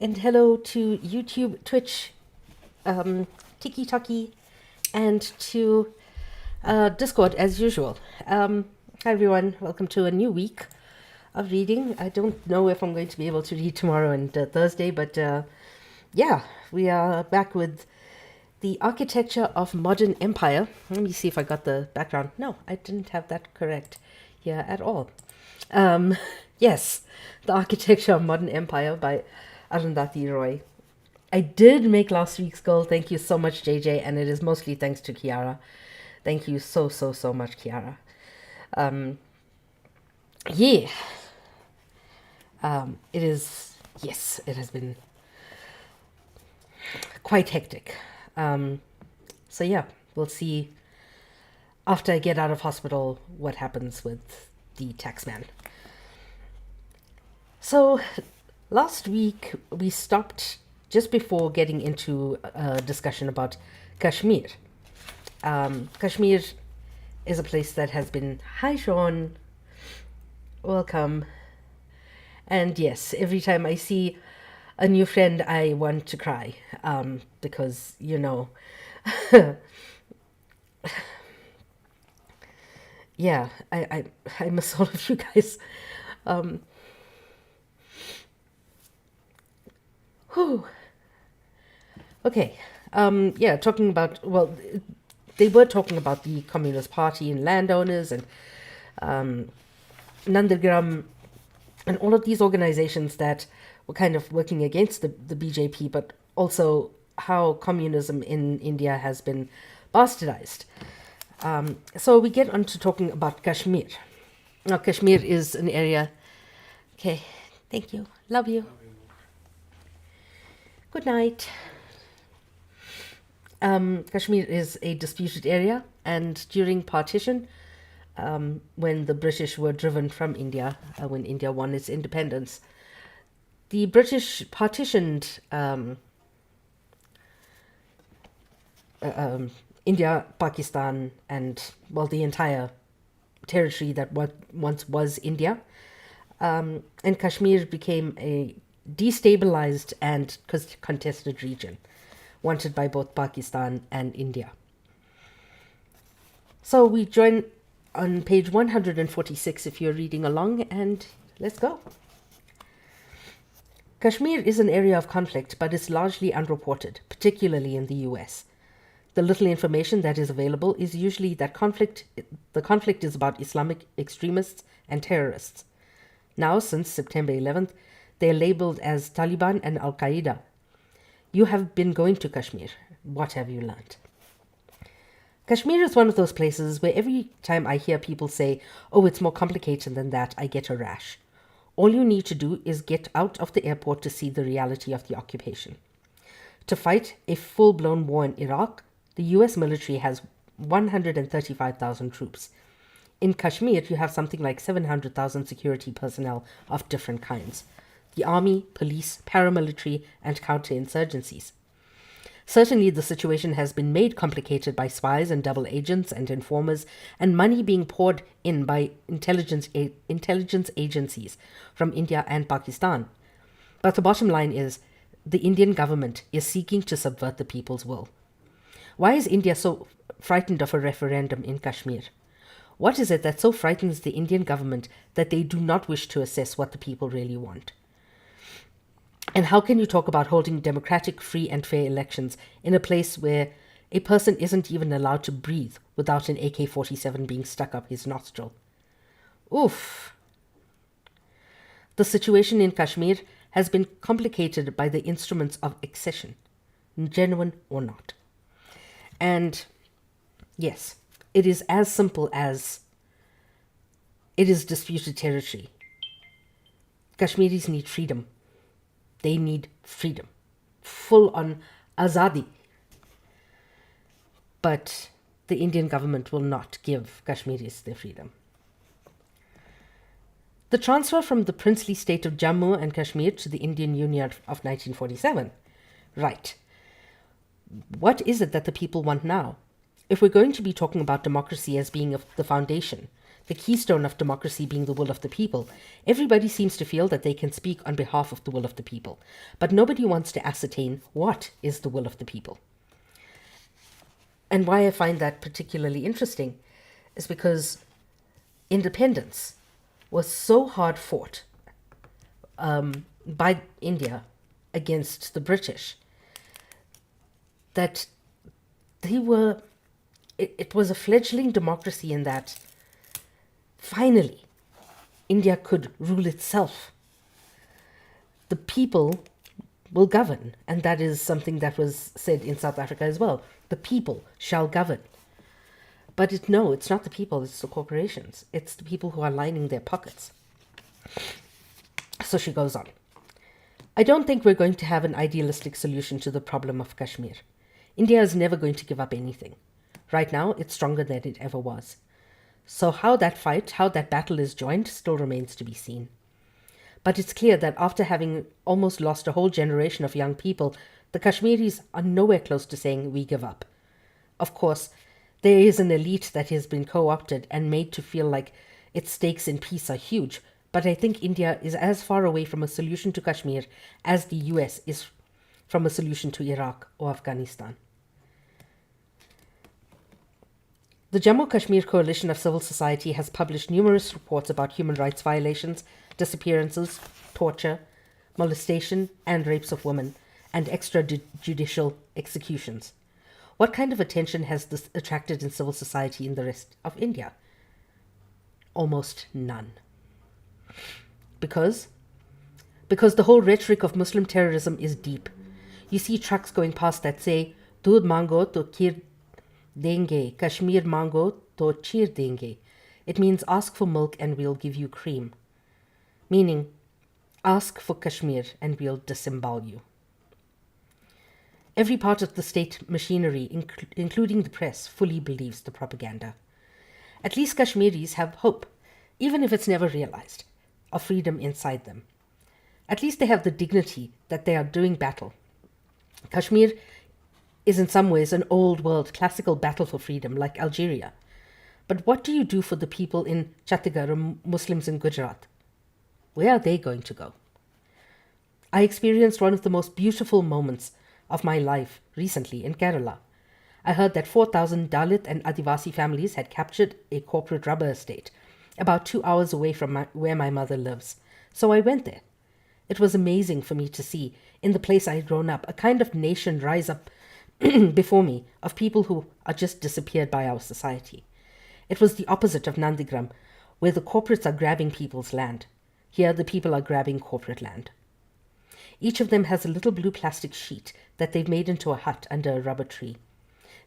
And hello to YouTube, Twitch, Tiki Talkie, and to Discord as usual. Hi everyone, welcome to a new week of reading. I don't know if I'm going to be able to read tomorrow and Thursday, but yeah, we are back with the architecture of modern empire. Let me see if I got the background. No, I didn't have that correct here at all. Um, yes, The Architecture of Modern Empire by Arundhati Roy. I did make last week's goal. Thank you so much, JJ, and it is mostly thanks to Kiara. Thank you so much, Kiara. Um, yeah, it is. Yes, it has been quite hectic. Um, so yeah, we'll see after I get out of hospital what happens with the taxman. So last week we stopped just before getting into a discussion about Kashmir. Kashmir is a place that has been, hi Sean, welcome. And yes, every time I see a new friend, I want to cry because, yeah, I miss all of you guys. Um, whew. Okay, yeah, talking about, well, they were talking about the Communist Party and landowners and Nandagram and all of these organizations that were kind of working against the BJP, but also how communism in India has been bastardized. So we get on to talking about Kashmir. Now, Kashmir is an area. Okay, thank you. Love you. Good night. Kashmir is a disputed area, and during partition, when the British were driven from India, when India won its independence, the British partitioned India, Pakistan, and, well, the entire territory that once was India. And Kashmir became a destabilized and contested region, wanted by both Pakistan and India. So we join on page 146 if you're reading along, and let's go. Kashmir is an area of conflict, but is largely unreported, particularly in the US. The little information that is available is usually that the conflict is about Islamic extremists and terrorists. Now, since September 11th, they are labeled as Taliban and Al Qaeda. You have been going to Kashmir. What have you learned? Kashmir is one of those places where every time I hear people say, oh, it's more complicated than that, I get a rash. All you need to do is get out of the airport to see the reality of the occupation. To fight a full-blown war in Iraq, the US military has 135,000 troops. In Kashmir, you have something like 700,000 security personnel of different kinds. The army, police, paramilitary, and counterinsurgencies. Certainly, the situation has been made complicated by spies and double agents and informers, and money being poured in by intelligence agencies from India and Pakistan. But the bottom line is, the Indian government is seeking to subvert the people's will. Why is India so frightened of a referendum in Kashmir? What is it that so frightens the Indian government that they do not wish to assess what the people really want? And how can you talk about holding democratic, free, and fair elections in a place where a person isn't even allowed to breathe without an AK-47 being stuck up his nostril? Oof. The situation in Kashmir has been complicated by the instruments of accession, genuine or not. And yes, it is as simple as it is disputed territory. Kashmiris need freedom. They need freedom. Full on azadi. But the Indian government will not give Kashmiris their freedom. The transfer from the princely state of Jammu and Kashmir to the Indian Union of 1947. Right. What is it that the people want now? If we're going to be talking about democracy as being the foundation, the keystone of democracy being the will of the people, everybody seems to feel that they can speak on behalf of the will of the people. But nobody wants to ascertain what is the will of the people. And why I find that particularly interesting is because independence was so hard fought by India against the British that it was a fledgling democracy in that finally India could rule itself. The people will govern, and that is something that was said in South Africa as well. The people shall govern. But it's not the people, it's the corporations. It's the people who are lining their pockets. So she goes on. I don't think we're going to have an idealistic solution to the problem of Kashmir. India is never going to give up anything. Right now, it's stronger than it ever was. So how that battle is joined still remains to be seen. But it's clear that after having almost lost a whole generation of young people, the Kashmiris are nowhere close to saying we give up. Of course, there is an elite that has been co-opted and made to feel like its stakes in peace are huge, but I think India is as far away from a solution to Kashmir as the US is from a solution to Iraq or Afghanistan. The Jammu Kashmir Coalition of Civil Society has published numerous reports about human rights violations, disappearances, torture, molestation, and rapes of women, and extrajudicial executions. What kind of attention has this attracted in civil society in the rest of India? Almost none. Because the whole rhetoric of Muslim terrorism is deep. You see trucks going past that say, "Doodh mango to kheer denge, Kashmir mango to cheer denge." It means ask for milk and we'll give you cream. Meaning, ask for Kashmir and we'll disembowel you. Every part of the state machinery, including the press, fully believes the propaganda. At least Kashmiris have hope, even if it's never realized, of freedom inside them. At least they have the dignity that they are doing battle. Kashmir is in some ways an old world classical battle for freedom, like Algeria. But what do you do for the people in Chhattisgarh or Muslims in Gujarat? Where are they going to go? I experienced one of the most beautiful moments of my life recently in Kerala. I heard that 4,000 Dalit and Adivasi families had captured a corporate rubber estate about 2 hours away from where my mother lives. So I went there. It was amazing for me to see, in the place I had grown up, a kind of nation rise up before me of people who are just disappeared by our society. It was the opposite of Nandigram, where the corporates are grabbing people's land. Here the people are grabbing corporate land. Each of them has a little blue plastic sheet that they've made into a hut under a rubber tree.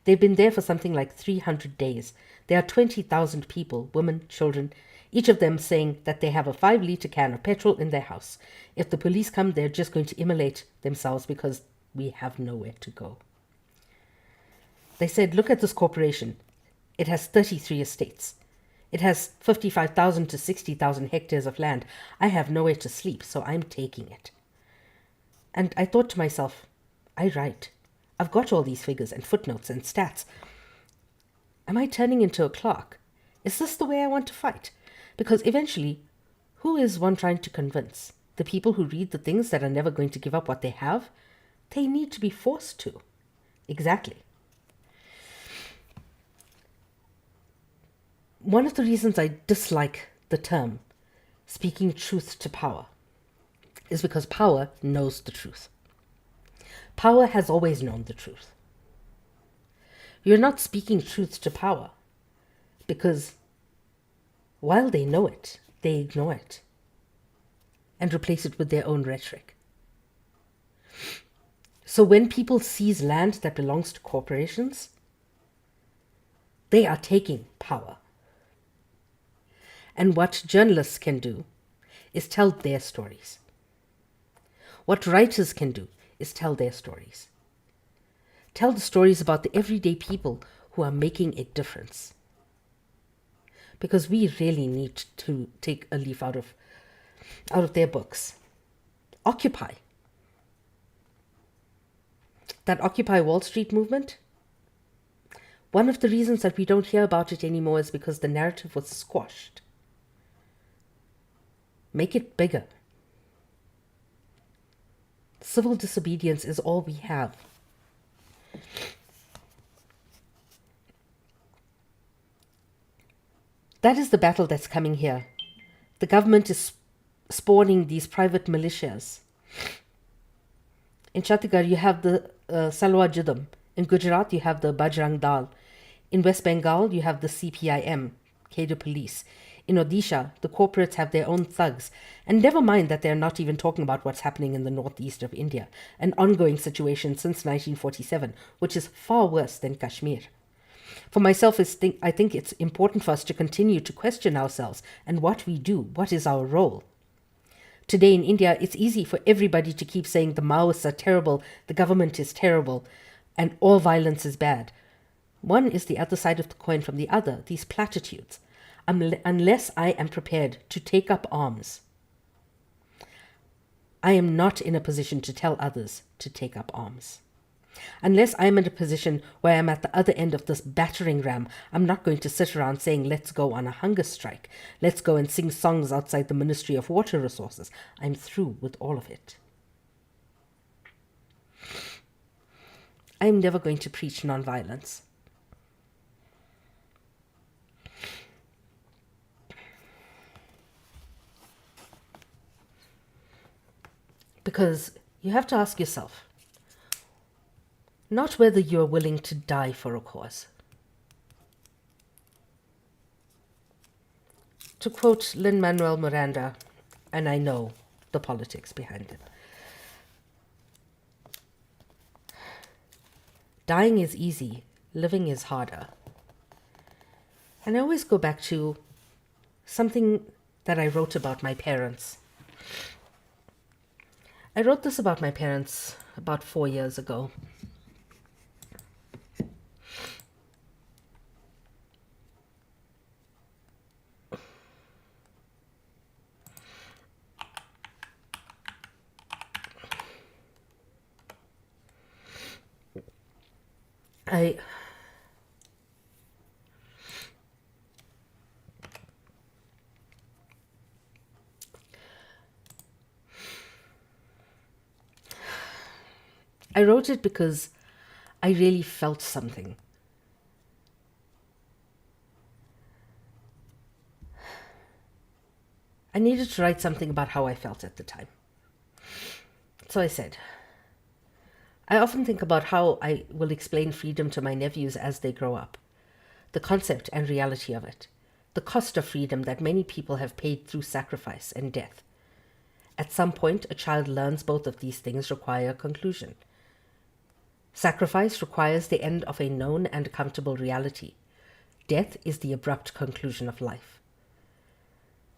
They've been there for something like 300 days. There are 20,000 people, women, children, each of them saying that they have a 5-liter can of petrol in their house. If the police come, they're just going to immolate themselves because we have nowhere to go. They said, look at this corporation. It has 33 estates. It has 55,000 to 60,000 hectares of land. I have nowhere to sleep, so I'm taking it. And I thought to myself, I write. I've got all these figures and footnotes and stats. Am I turning into a clerk? Is this the way I want to fight? Because eventually, who is one trying to convince? The people who read the things that are never going to give up what they have? They need to be forced to. Exactly. One of the reasons I dislike the term speaking truth to power is because power knows the truth. Power has always known the truth. You're not speaking truth to power because while they know it, they ignore it and replace it with their own rhetoric. So when people seize land that belongs to corporations, they are taking power. And what journalists can do is tell their stories. What writers can do is tell their stories. Tell the stories about the everyday people who are making a difference. Because we really need to take a leaf out of their books. Occupy. That Occupy Wall Street movement, One of the reasons that we don't hear about it anymore is because the narrative was squashed. Make it bigger. Civil disobedience is all we have. That is the battle that's coming here. The government is spawning these private militias. In Chhattisgarh, you have the Salwa Judum. In Gujarat, you have the Bajrang Dal. In West Bengal, you have the CPIM, Cadre Police. In Odisha, the corporates have their own thugs. And never mind that they're not even talking about what's happening in the northeast of India, an ongoing situation since 1947, which is far worse than Kashmir. For myself, I think it's important for us to continue to question ourselves and what we do, what is our role. Today in India, it's easy for everybody to keep saying the Maoists are terrible, the government is terrible, and all violence is bad. One is the other side of the coin from the other, these platitudes. Unless I am prepared to take up arms, I am not in a position to tell others to take up arms. Unless I'm in a position where I'm at the other end of this battering ram, I'm not going to sit around saying, let's go on a hunger strike. Let's go and sing songs outside the Ministry of Water Resources. I'm through with all of it. I'm never going to preach nonviolence. Because you have to ask yourself, not whether you're willing to die for a cause. To quote Lin-Manuel Miranda, and I know the politics behind it, dying is easy, living is harder. And I always go back to something that I wrote about my parents. I wrote this about my parents about 4 years ago. I wrote it because I really felt something. I needed to write something about how I felt at the time. So I said, I often think about how I will explain freedom to my nephews as they grow up, the concept and reality of it, the cost of freedom that many people have paid through sacrifice and death. At some point, a child learns both of these things require a conclusion. Sacrifice requires the end of a known and comfortable reality. Death is the abrupt conclusion of life.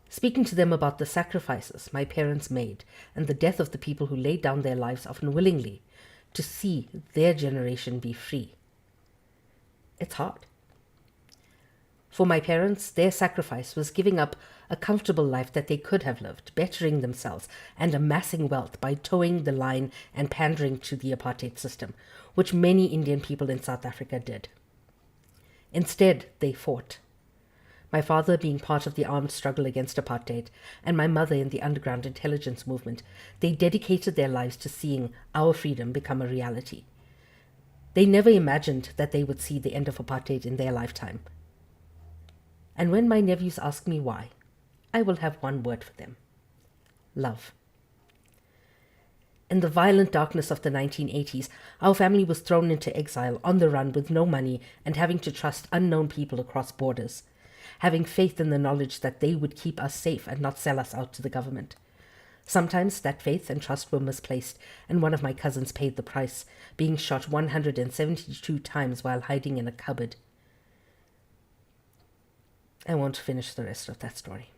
Speaking to them about the sacrifices my parents made and the death of the people who laid down their lives often willingly to see their generation be free. It's hard. For my parents, their sacrifice was giving up a comfortable life that they could have lived, bettering themselves and amassing wealth by towing the line and pandering to the apartheid system, which many Indian people in South Africa did. Instead, they fought. My father being part of the armed struggle against apartheid, and my mother in the underground intelligence movement, they dedicated their lives to seeing our freedom become a reality. They never imagined that they would see the end of apartheid in their lifetime. And when my nephews ask me why, I will have one word for them: love. In the violent darkness of the 1980s, our family was thrown into exile, on the run with no money and having to trust unknown people across borders, having faith in the knowledge that they would keep us safe and not sell us out to the government. Sometimes that faith and trust were misplaced, and one of my cousins paid the price, being shot 172 times while hiding in a cupboard. I won't finish the rest of that story.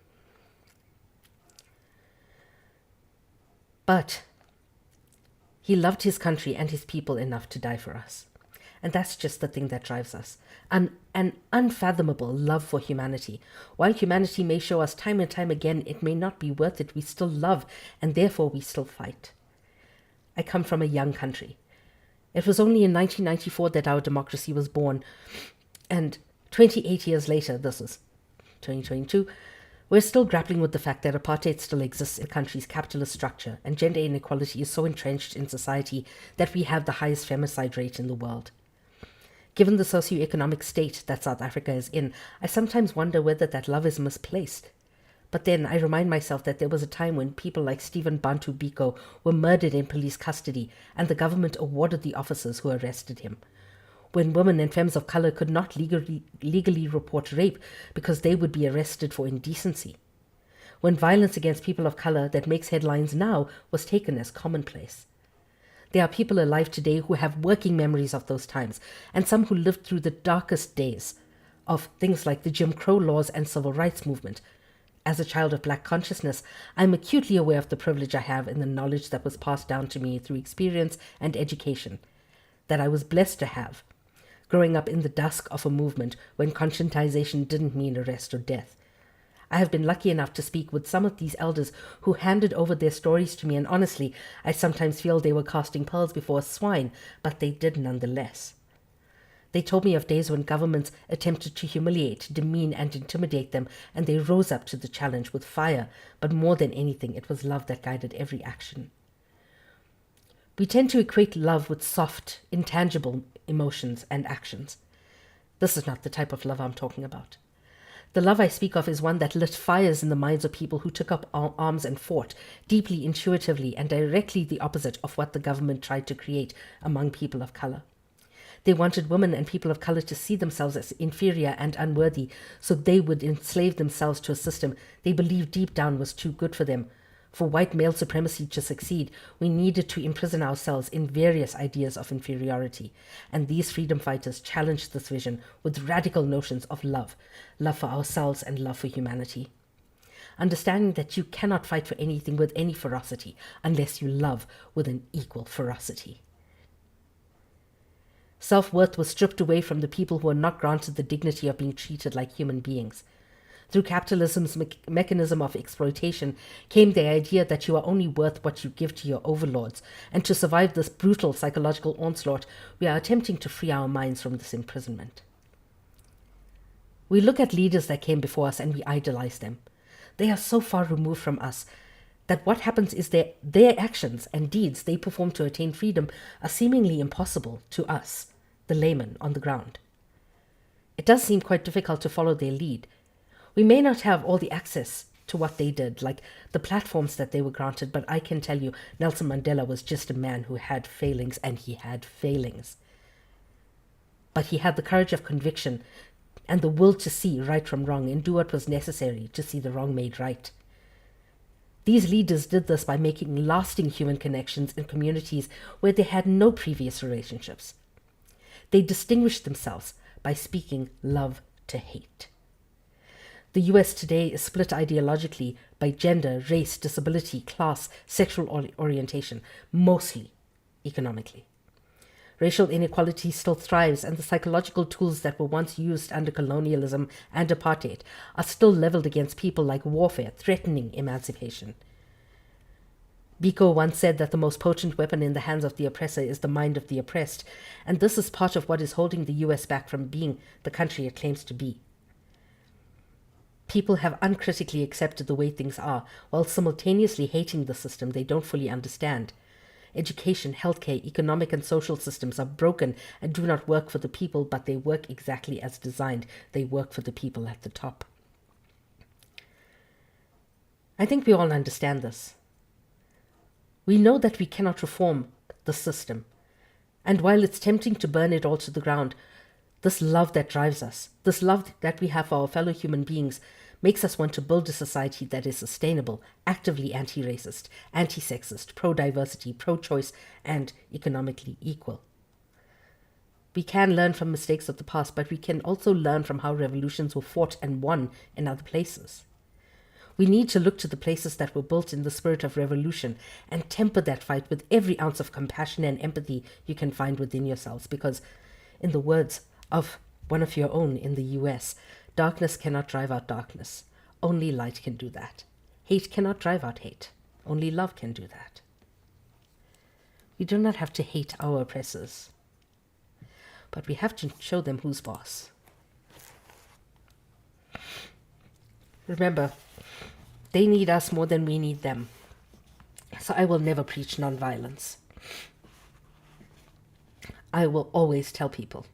But he loved his country and his people enough to die for us. And that's just the thing that drives us. An unfathomable love for humanity. While humanity may show us time and time again it may not be worth it, we still love, and therefore we still fight. I come from a young country. It was only in 1994 that our democracy was born, And 28 years later, this was 2022, we're still grappling with the fact that apartheid still exists in the country's capitalist structure, and gender inequality is so entrenched in society that we have the highest femicide rate in the world. Given the socio-economic state that South Africa is in, I sometimes wonder whether that love is misplaced. But then I remind myself that there was a time when people like Stephen Bantu Biko were murdered in police custody, and the government awarded the officers who arrested him. When women and femmes of color could not legally report rape because they would be arrested for indecency. When violence against people of color that makes headlines now was taken as commonplace. There are people alive today who have working memories of those times, and some who lived through the darkest days of things like the Jim Crow laws and civil rights movement. As a child of Black consciousness, I'm acutely aware of the privilege I have in the knowledge that was passed down to me through experience and education, that I was blessed to have, growing up in the dusk of a movement when conscientization didn't mean arrest or death. I have been lucky enough to speak with some of these elders who handed over their stories to me, and honestly, I sometimes feel they were casting pearls before swine, but they did nonetheless. They told me of days when governments attempted to humiliate, demean, and intimidate them, and they rose up to the challenge with fire, but more than anything, it was love that guided every action. We tend to equate love with soft, intangible emotions and actions. This is not the type of love I'm talking about. The love I speak of is one that lit fires in the minds of people who took up arms and fought, deeply intuitively and directly the opposite of what the government tried to create among people of color. They wanted women and people of color to see themselves as inferior and unworthy, so they would enslave themselves to a system they believed deep down was too good for them. For white male supremacy to succeed, we needed to imprison ourselves in various ideas of inferiority, and these freedom fighters challenged this vision with radical notions of love for ourselves and love for humanity. Understanding that you cannot fight for anything with any ferocity unless you love with an equal ferocity. Self-worth was stripped away from the people who were not granted the dignity of being treated like human beings. Through capitalism's mechanism of exploitation came the idea that you are only worth what you give to your overlords, and to survive this brutal psychological onslaught, we are attempting to free our minds from this imprisonment. We look at leaders that came before us and we idolize them. They are so far removed from us that what happens is their actions and deeds they perform to attain freedom are seemingly impossible to us, the layman on the ground. It does seem quite difficult to follow their lead. We may not have all the access to what they did, like the platforms that they were granted, but I can tell you Nelson Mandela was just a man who had failings, and he had failings. But he had the courage of conviction and the will to see right from wrong and do what was necessary to see the wrong made right. These leaders did this by making lasting human connections in communities where they had no previous relationships. They distinguished themselves by speaking love to hate. The US today is split ideologically by gender, race, disability, class, sexual orientation, mostly economically. Racial inequality still thrives, and the psychological tools that were once used under colonialism and apartheid are still leveled against people like warfare, threatening emancipation. Biko once said that the most potent weapon in the hands of the oppressor is the mind of the oppressed, and this is part of what is holding the US back from being the country it claims to be. People have uncritically accepted the way things are, while simultaneously hating the system they don't fully understand. Education, healthcare, economic and social systems are broken and do not work for the people, but they work exactly as designed. They work for the people at the top. I think we all understand this. We know that we cannot reform the system, and while it's tempting to burn it all to the ground, this love that drives us, this love that we have for our fellow human beings, makes us want to build a society that is sustainable, actively anti-racist, anti-sexist, pro-diversity, pro-choice, and economically equal. We can learn from mistakes of the past, but we can also learn from how revolutions were fought and won in other places. We need to look to the places that were built in the spirit of revolution and temper that fight with every ounce of compassion and empathy you can find within yourselves, because, in the words of one of your own in the US, darkness cannot drive out darkness. Only light can do that. Hate cannot drive out hate. Only love can do that. We do not have to hate our oppressors, but we have to show them who's boss. Remember, they need us more than we need them. So I will never preach nonviolence. I will always tell people,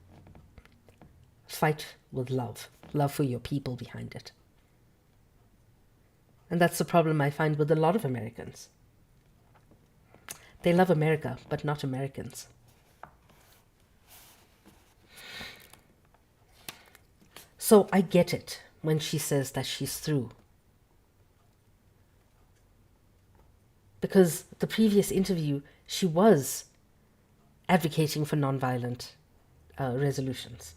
fight with love for your people behind it. And that's the problem I find with a lot of Americans. They love America, but not Americans. So I get it when she says that she's through. Because the previous interview, she was advocating for nonviolent resolutions.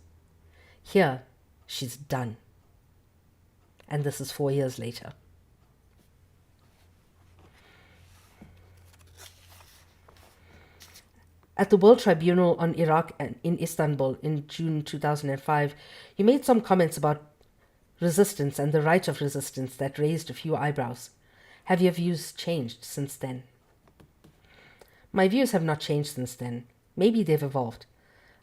Here, she's done. And this is 4 years later. At the World Tribunal on Iraq and in Istanbul in June 2005, you made some comments about resistance and the right of resistance that raised a few eyebrows. Have your views changed since then? My views have not changed since then. Maybe they've evolved.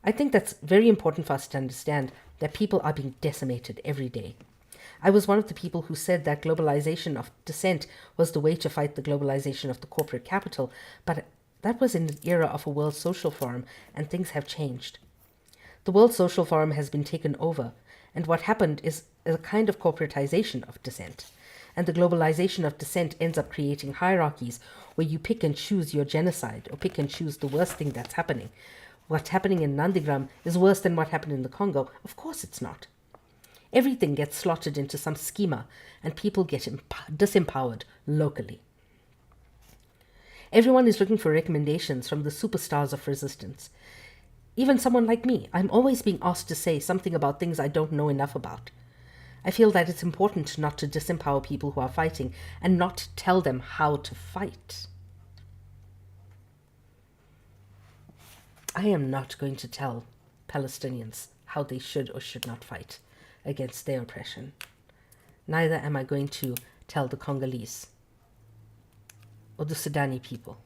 I think that's very important for us to understand that people are being decimated every day. I was one of the people who said that globalization of dissent was the way to fight the globalization of the corporate capital, but that was in the era of a World Social Forum, and things have changed. The World Social Forum has been taken over, and what happened is a kind of corporatization of dissent. And the globalization of dissent ends up creating hierarchies where you pick and choose your genocide or pick and choose the worst thing that's happening. What's happening in Nandigram is worse than what happened in the Congo. Of course it's not. Everything gets slotted into some schema and people get disempowered locally. Everyone is looking for recommendations from the superstars of resistance. Even someone like me, I'm always being asked to say something about things I don't know enough about. I feel that it's important not to disempower people who are fighting and not tell them how to fight. I am not going to tell Palestinians how they should or should not fight against their oppression. Neither am I going to tell the Congolese or the Sudani people.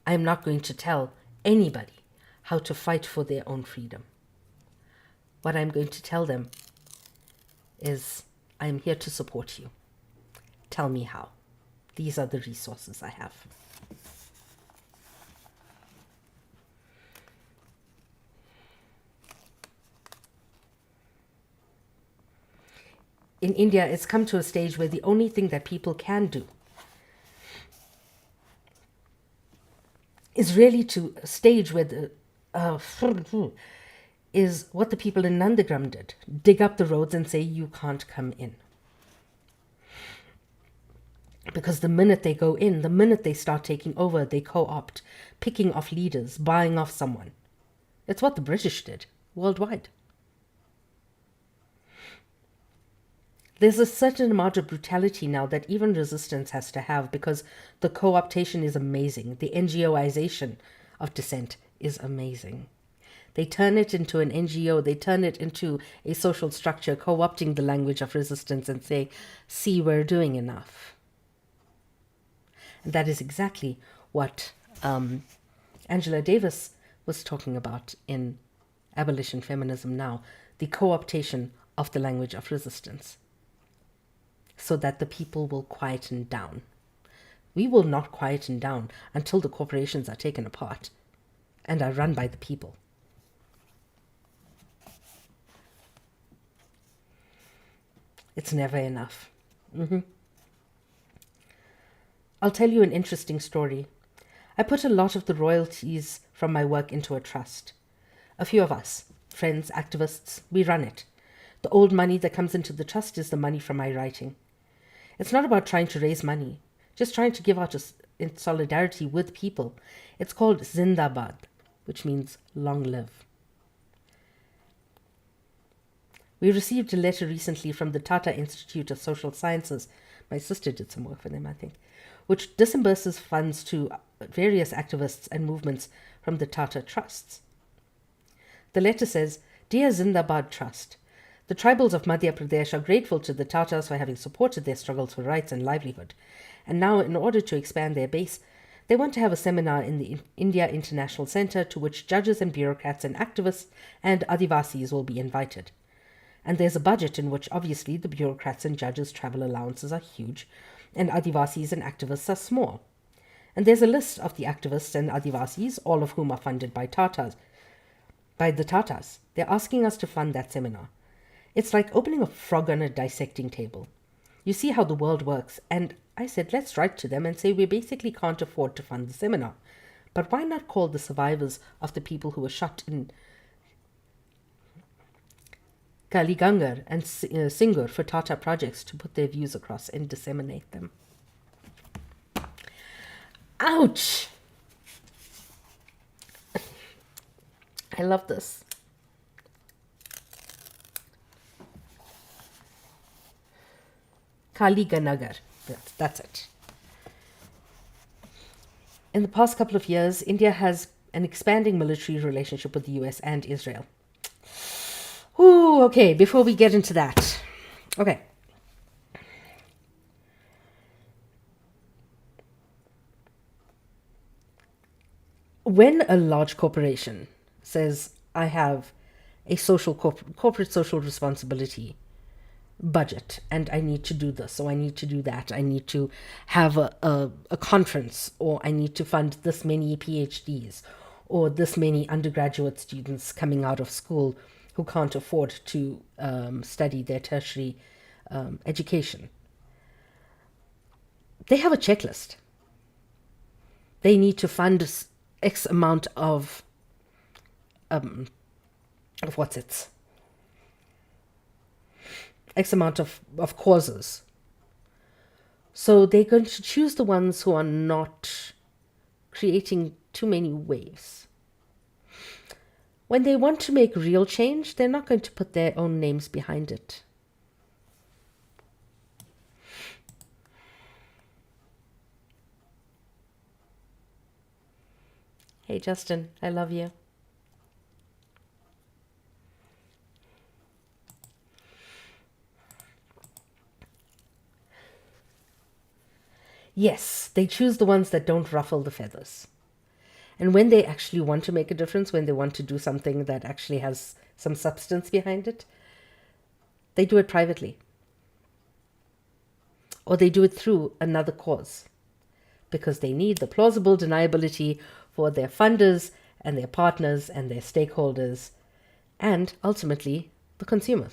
I am not going to tell anybody how to fight for their own freedom. What I'm going to tell them is, I am here to support you. Tell me how. These are the resources I have. In India, it's come to a stage where the only thing that people can do is really to a stage where the is what the people in Nandigram did. Dig up the roads and say, you can't come in. Because the minute they go in, the minute they start taking over, they co-opt, picking off leaders, buying off someone. It's what the British did worldwide. There's a certain amount of brutality now that even resistance has to have because the co-optation is amazing. The NGOization of dissent is amazing. They turn it into an NGO, they turn it into a social structure, co-opting the language of resistance and say, see, we're doing enough. And that is exactly what Angela Davis was talking about in Abolition Feminism Now, the co-optation of the language of resistance, so that the people will quieten down. We will not quieten down until the corporations are taken apart and are run by the people. It's never enough. I'll tell you an interesting story. I put a lot of the royalties from my work into a trust. A few of us, friends, activists, we run it. The old money that comes into the trust is the money from my writing. It's not about trying to raise money, just trying to give out in solidarity with people. It's called Zindabad, which means long live. We received a letter recently from the Tata Institute of Social Sciences. My sister did some work for them, I think, which disburses funds to various activists and movements from the Tata trusts. The letter says, Dear Zindabad Trust, the tribals of Madhya Pradesh are grateful to the Tatas for having supported their struggles for rights and livelihood. And now, in order to expand their base, they want to have a seminar in the India International Centre to which judges and bureaucrats and activists and Adivasis will be invited. And there's a budget in which obviously the bureaucrats and judges' travel allowances are huge, and Adivasis and activists are small. And there's a list of the activists and Adivasis, all of whom are funded by the Tatars. They're asking us to fund that seminar. It's like opening a frog on a dissecting table. You see how the world works, and I said, let's write to them and say we basically can't afford to fund the seminar. But why not call the survivors of the people who were shot in Kaligangar and Singur for Tata projects to put their views across and disseminate them? Ouch! I love this. Kaliganagar. That's it. In the past couple of years, India has an expanding military relationship with the US and Israel. Ooh, okay, before we get into that. Okay. When a large corporation says, I have a corporate social responsibility budget and I need to do this or I need to do that, I need to have a conference, or I need to fund this many PhDs or this many undergraduate students coming out of school who can't afford to study their tertiary education. They have a checklist. They need to fund X amount of X amount of causes. So they're going to choose the ones who are not creating too many waves. When they want to make real change, they're not going to put their own names behind it. Hey, Justin, I love you. Yes, they choose the ones that don't ruffle the feathers. And when they actually want to make a difference, when they want to do something that actually has some substance behind it, they do it privately. Or they do it through another cause, because they need the plausible deniability for their funders and their partners and their stakeholders, and ultimately the consumer.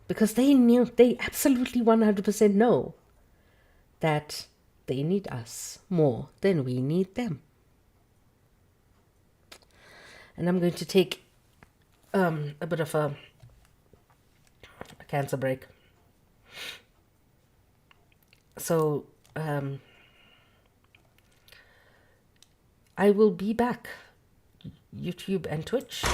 Because they absolutely 100% know that they need us more than we need them. And I'm going to take a bit of a cancer break. So I will be back, YouTube and Twitch.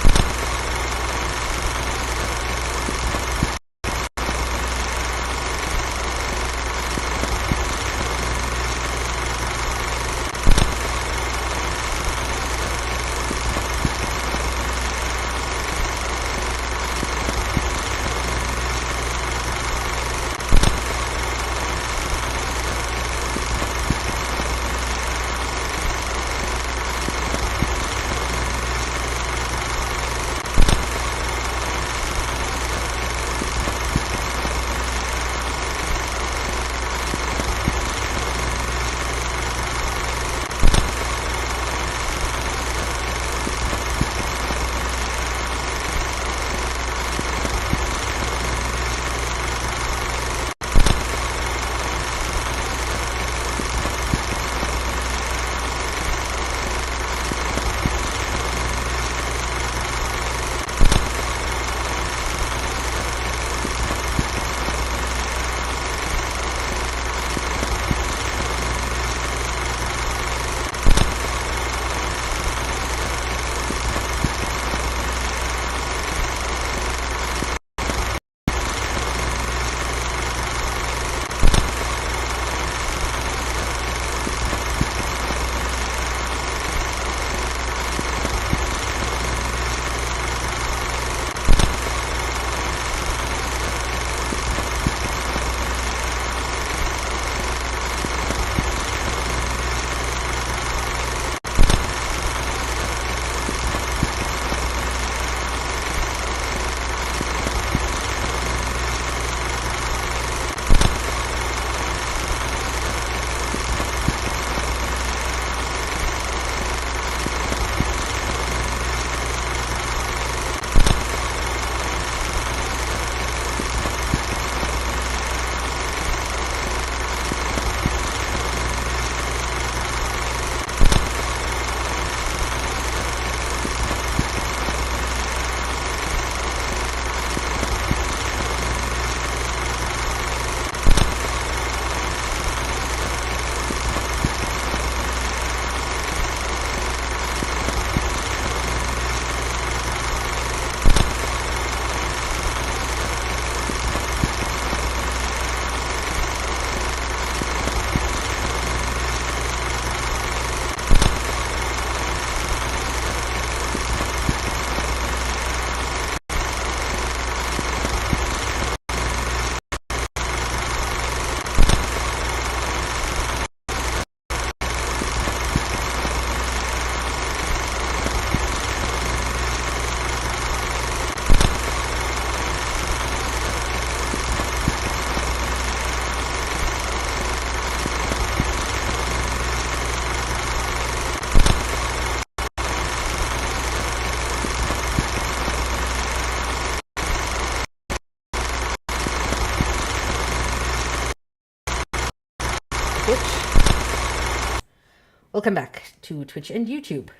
Welcome back to Twitch and YouTube.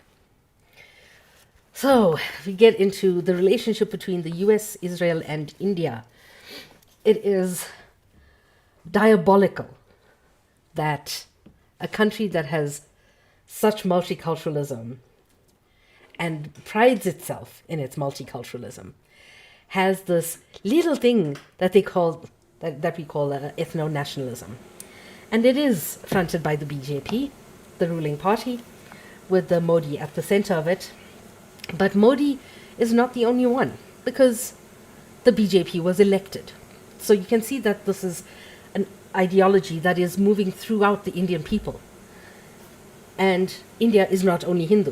So, we get into the relationship between the US, Israel, and India. It is diabolical that a country that has such multiculturalism and prides itself in its multiculturalism has this little thing that they call that we call ethno-nationalism. And it is fronted by the BJP, the ruling party, with the Modi at the center of it. But Modi is not the only one, because the BJP was elected. So you can see that this is an ideology that is moving throughout the Indian people. And India is not only Hindu,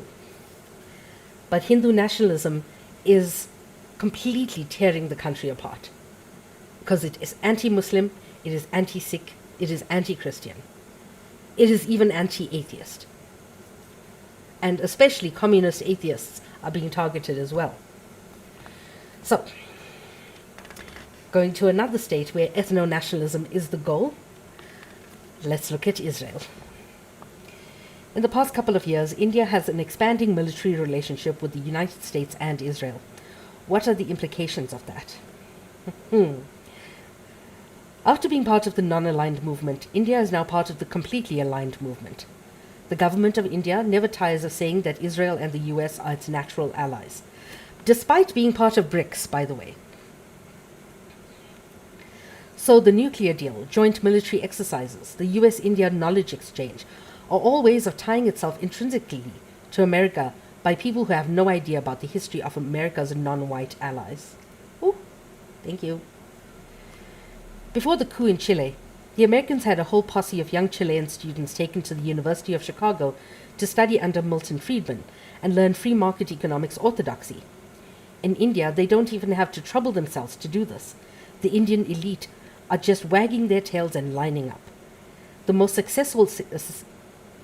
but Hindu nationalism is completely tearing the country apart, because it is anti-Muslim, it is anti-Sikh, it is anti-Christian, it is even anti-atheist. And especially communist atheists are being targeted as well. So, going to another state where ethno-nationalism is the goal, let's look at Israel. In the past couple of years, India has an expanding military relationship with the United States and Israel. What are the implications of that? After being part of the non-aligned movement, India is now part of the completely aligned movement. The government of India never tires of saying that Israel and the US are its natural allies, despite being part of BRICS, by the way. So the nuclear deal, joint military exercises, the US-India knowledge exchange are all ways of tying itself intrinsically to America by people who have no idea about the history of America's non-white allies. Ooh, thank you. Before the coup in Chile, the Americans had a whole posse of young Chilean students taken to the University of Chicago to study under Milton Friedman and learn free market economics orthodoxy. In India, they don't even have to trouble themselves to do this. The Indian elite are just wagging their tails and lining up. The most successful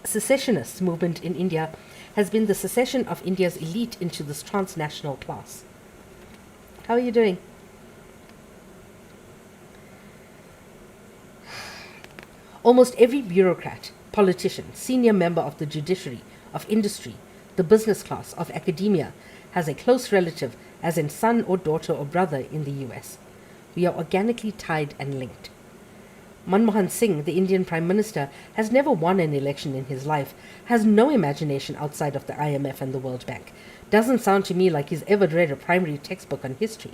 secessionist movement in India has been the secession of India's elite into this transnational class. How are you doing? Almost every bureaucrat, politician, senior member of the judiciary, of industry, the business class, of academia, has a close relative, as in son or daughter or brother, in the US. We are organically tied and linked. Manmohan Singh, the Indian Prime Minister, has never won an election in his life, has no imagination outside of the IMF and the World Bank. Doesn't sound to me like he's ever read a primary textbook on history.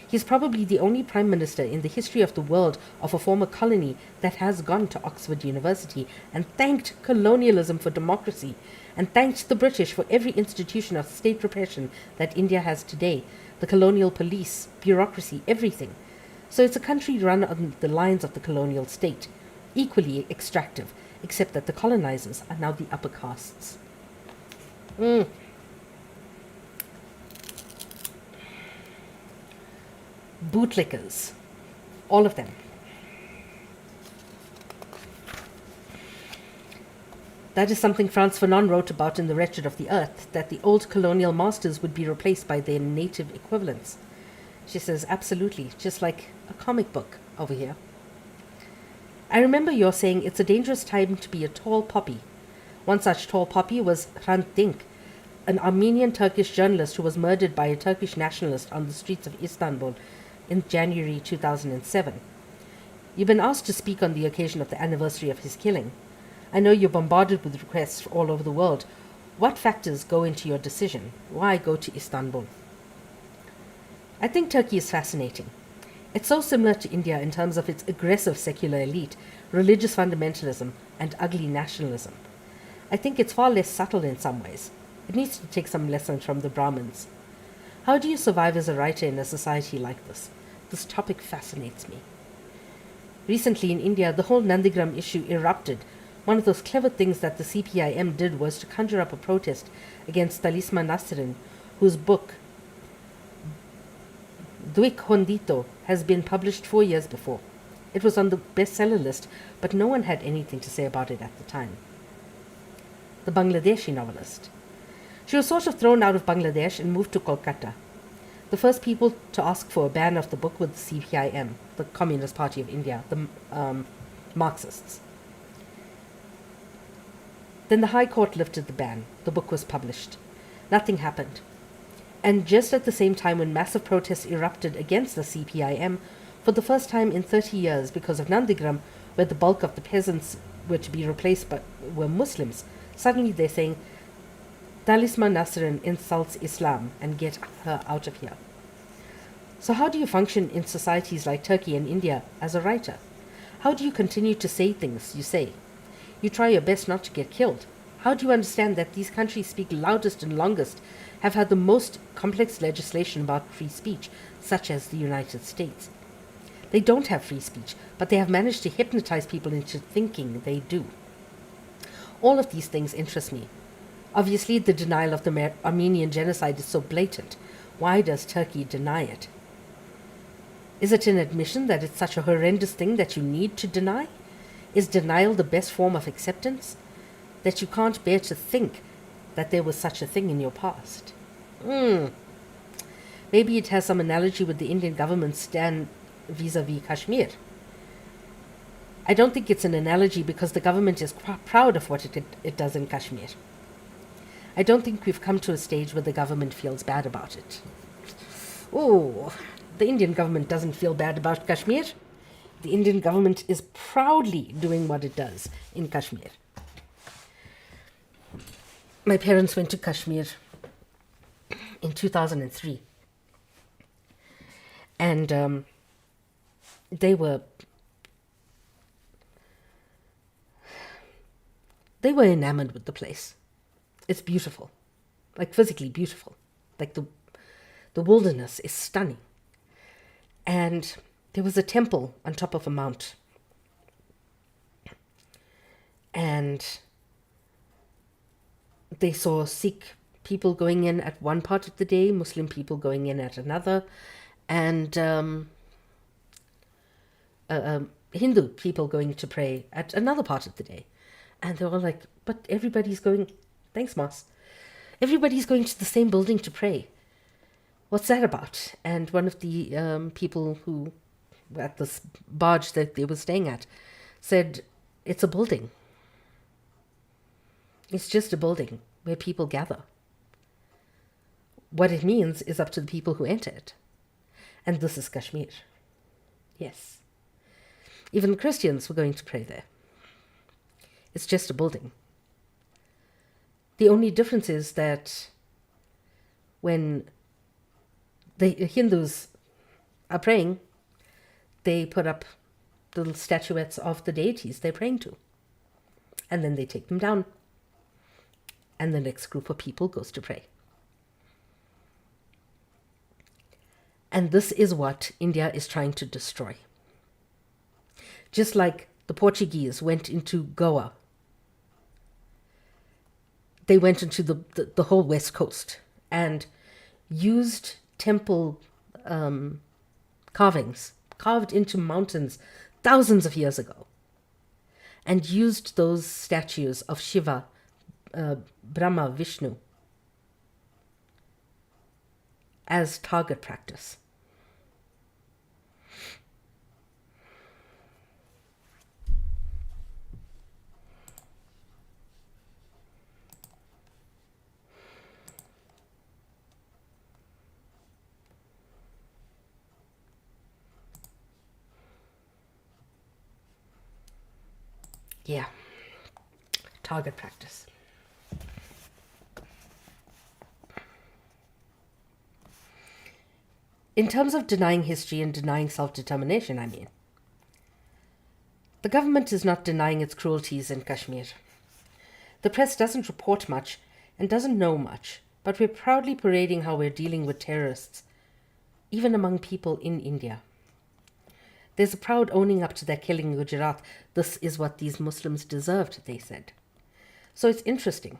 He's probably the only Prime Minister in the history of the world of a former colony that has gone to Oxford University and thanked colonialism for democracy and thanked the British for every institution of state repression that India has today, the colonial police, bureaucracy, everything. So it's a country run on the lines of the colonial state, equally extractive, except that the colonizers are now the upper castes. Bootlickers, all of them. That is something Frantz Fanon wrote about in The Wretched of the Earth, that the old colonial masters would be replaced by their native equivalents. She says, absolutely, just like a comic book over here. I remember your saying it's a dangerous time to be a tall poppy. One such tall poppy was Hrant Dink, an Armenian Turkish journalist who was murdered by a Turkish nationalist on the streets of Istanbul in January 2007. You've been asked to speak on the occasion of the anniversary of his killing. I know you're bombarded with requests all over the world. What factors go into your decision? Why go to Istanbul? I think Turkey is fascinating. It's so similar to India in terms of its aggressive secular elite, religious fundamentalism, and ugly nationalism. I think it's far less subtle in some ways. It needs to take some lessons from the Brahmins. How do you survive as a writer in a society like this? This topic fascinates me. Recently in India, the whole Nandigram issue erupted. One of those clever things that the CPIM did was to conjure up a protest against Talisma Nasrin, whose book, Dwik Hondito, has been published 4 years before. It was on the bestseller list, but no one had anything to say about it at the time. The Bangladeshi novelist. She was sort of thrown out of Bangladesh and moved to Kolkata. The first people to ask for a ban of the book were the CPIM, the Communist Party of India, the Marxists. Then the High Court lifted the ban. The book was published. Nothing happened. And just at the same time when massive protests erupted against the CPIM, for the first time in 30 years because of Nandigram, where the bulk of the peasants were to be replaced by were Muslims, suddenly they're saying, Talisman Nasrin insults Islam and get her out of here. So how do you function in societies like Turkey and India as a writer? How do you continue to say things you say? You try your best not to get killed. How do you understand that these countries speak loudest and longest, have had the most complex legislation about free speech, such as the United States? They don't have free speech, but they have managed to hypnotize people into thinking they do. All of these things interest me. Obviously, the denial of the Armenian genocide is so blatant. Why does Turkey deny it? Is it an admission that it's such a horrendous thing that you need to deny? Is denial the best form of acceptance? That you can't bear to think that there was such a thing in your past? Maybe it has some analogy with the Indian government's stand vis-a-vis Kashmir. I don't think it's an analogy because the government is proud of what it does in Kashmir. I don't think we've come to a stage where the government feels bad about it. Oh, the Indian government doesn't feel bad about Kashmir. The Indian government is proudly doing what it does in Kashmir. My parents went to Kashmir in 2003. And they were enamored with the place. It's beautiful, like physically beautiful. Like the wilderness is stunning. And there was a temple on top of a mount. And they saw Sikh people going in at one part of the day, Muslim people going in at another, and Hindu people going to pray at another part of the day. And they were like, but everybody's going, thanks, Mas. Everybody's going to the same building to pray. What's that about? And one of the people who were at this barge that they were staying at said, it's a building. It's just a building where people gather. What it means is up to the people who enter it. And this is Kashmir. Yes. Even Christians were going to pray there. It's just a building. The only difference is that when the Hindus are praying, they put up little statuettes of the deities they're praying to. And then they take them down. And the next group of people goes to pray. And this is what India is trying to destroy. Just like the Portuguese went into Goa, they went into the whole west coast and used temple carvings carved into mountains thousands of years ago, and used those statues of Shiva, Brahma, Vishnu as target practice. Yeah, target practice. In terms of denying history and denying self-determination, I mean, the government is not denying its cruelties in Kashmir. The press doesn't report much and doesn't know much, but we're proudly parading how we're dealing with terrorists, even among people in India. There's a proud owning up to their killing in Gujarat. This is what these Muslims deserved, they said. So it's interesting,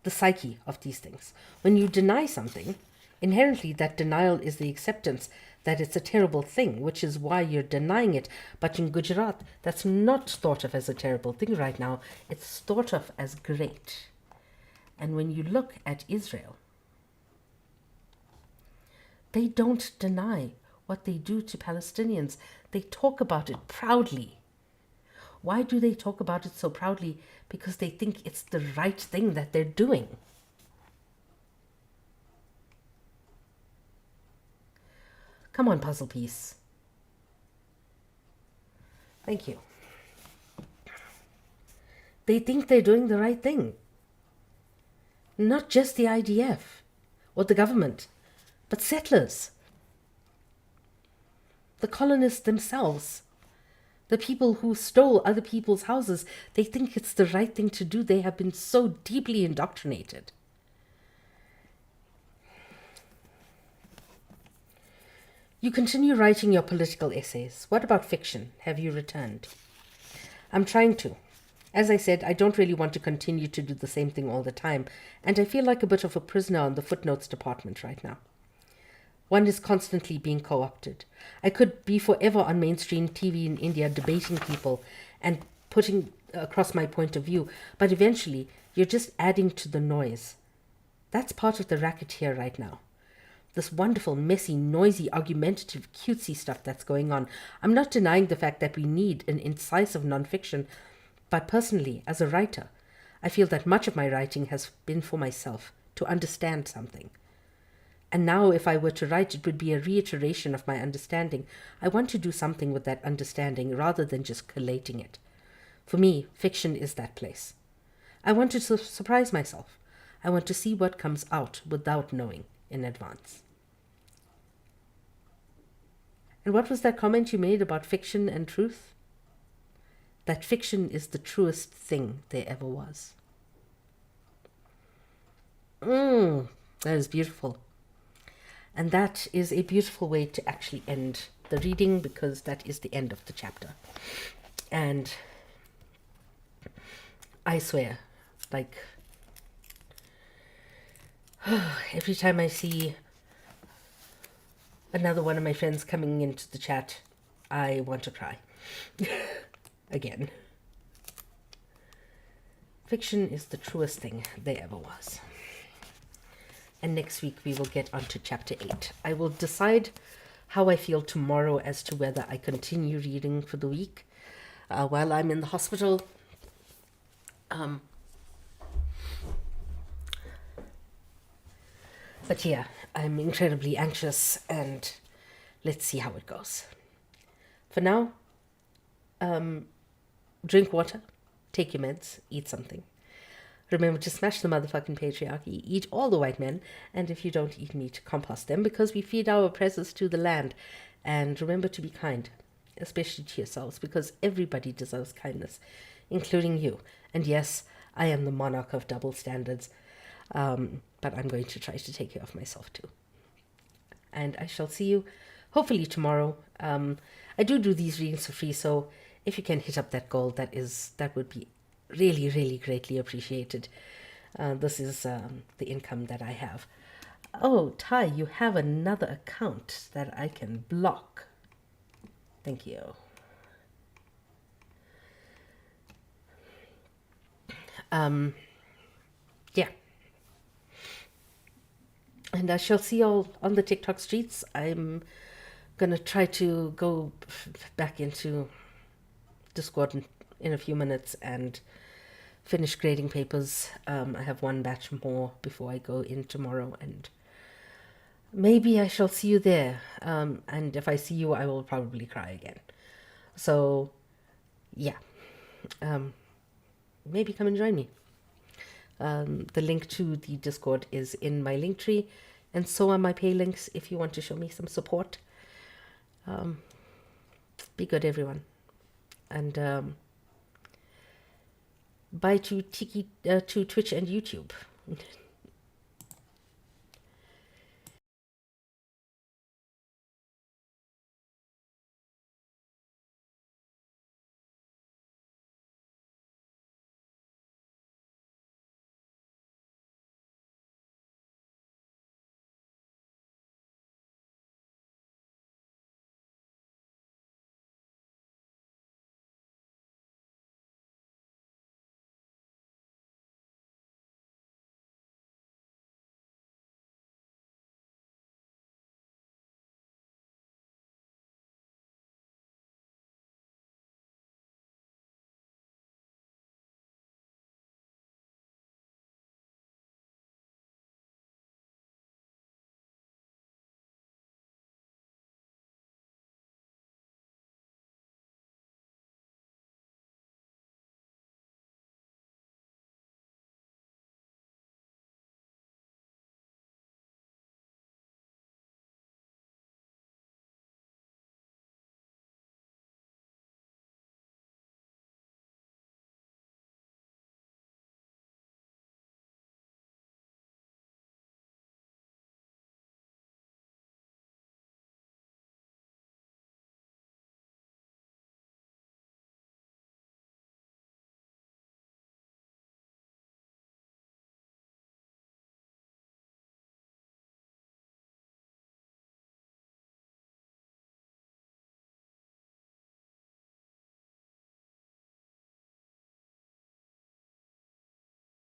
the psyche of these things. When you deny something, inherently that denial is the acceptance that it's a terrible thing, which is why you're denying it. But in Gujarat, that's not thought of as a terrible thing right now. It's thought of as great. And when you look at Israel, they don't deny what they do to Palestinians. They talk about it proudly. Why do they talk about it so proudly? because they think it's the right thing that they're doing. Come on, puzzle piece. Thank you. They think they're doing the right thing. Not just the IDF or the government, but settlers. The colonists themselves. The people who stole other people's houses, they think it's the right thing to do. They have been so deeply indoctrinated. You continue writing your political essays. What about fiction? Have you returned? I'm trying to. As I said, I don't really want to continue to do the same thing all the time, and I feel like a bit of a prisoner on the footnotes department right now. One is constantly being co-opted. I could be forever on mainstream TV in India debating people and putting across my point of view, but eventually you're just adding to the noise. That's part of the racket here right now. This wonderful, messy, noisy, argumentative, cutesy stuff that's going on. I'm not denying the fact that we need an incisive nonfiction, but personally, as a writer, I feel that much of my writing has been for myself, to understand something. And now if I were to write, it would be a reiteration of my understanding. I want to do something with that understanding rather than just collating it. For me, fiction is that place. I want to surprise myself. I want to see what comes out without knowing in advance. And what was that comment you made about fiction and truth? That fiction is the truest thing there ever was. That is beautiful. And that is a beautiful way to actually end the reading, because that is the end of the chapter. And I swear, like, every time I see another one of my friends coming into the chat, I want to cry. Again. Fiction is the truest thing there ever was. And next week we will get on to chapter 8. I will decide how I feel tomorrow as to whether I continue reading for the week while I'm in the hospital. But yeah, I'm incredibly anxious, and let's see how it goes. For now, drink water, take your meds, eat something. Remember to smash the motherfucking patriarchy, eat all the white men, and if you don't eat meat, compost them, because we feed our oppressors to the land. And remember to be kind, especially to yourselves, because everybody deserves kindness, including you. And yes, I am the monarch of double standards, but I'm going to try to take care of myself too. And I shall see you hopefully tomorrow. I do these readings for free, so if you can hit up that goal, that would be really, really greatly appreciated. This is the income that I have. Oh, Ty, you have another account that I can block. Thank you. Yeah. And I shall see you all on the TikTok streets. I'm gonna try to go back into Discord in a few minutes and finish grading papers. I have one batch more before I go in tomorrow, and maybe I shall see you there. And if I see you, I will probably cry again. So, yeah. Maybe come and join me. The link to the Discord is in my link tree, and so are my pay links if you want to show me some support. Be good, everyone. And bye to Twitch and YouTube.